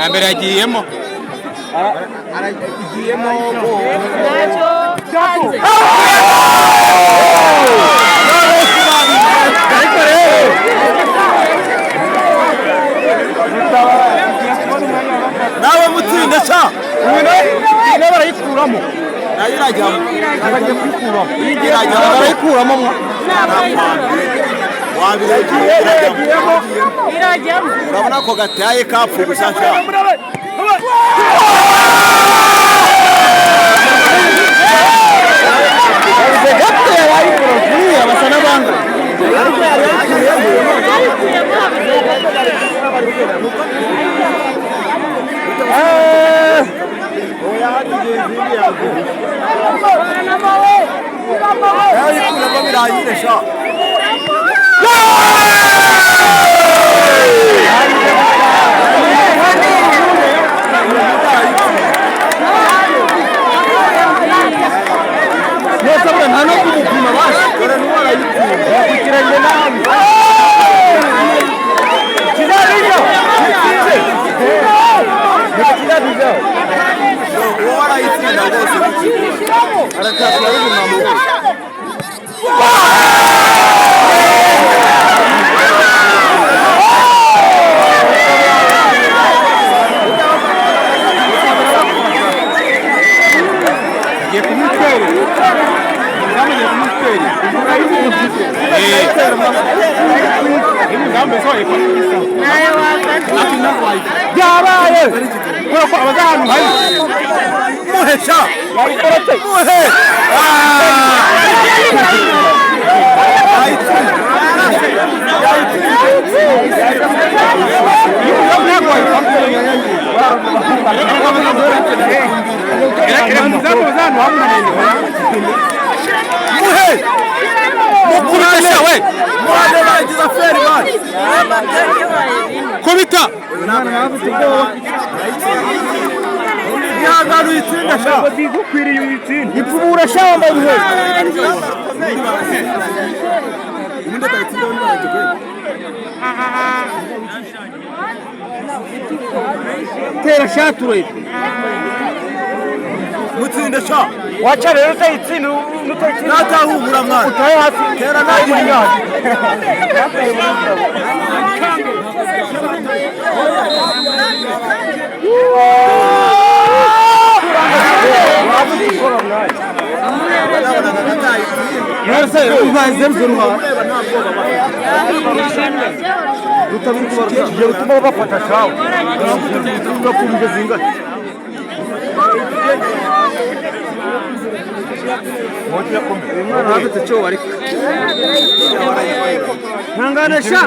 Ambere agiyemo nawe mutsinda cha ine barayikuramo nayo irajyamo bagiye kwikuramo irajyamo barayikuramo irajyamo urabona ko gataye kapfu gushasha Komita yagaru itsinda sha bigukwiriye uyitsinda ipfumura sha wambaye umuntu atayitsinda n'abantu kwe tera sha turebe mutsinda sha wacha rero utayitsinda n'utayitsinda natahumura mwana utaye hasi tera nayo imyaka Nurse ubaze mzuruha rutabikubarka rutuma bafata shawo urakumije zinga moja kombe mwana hagute cyo ariko ntangane sha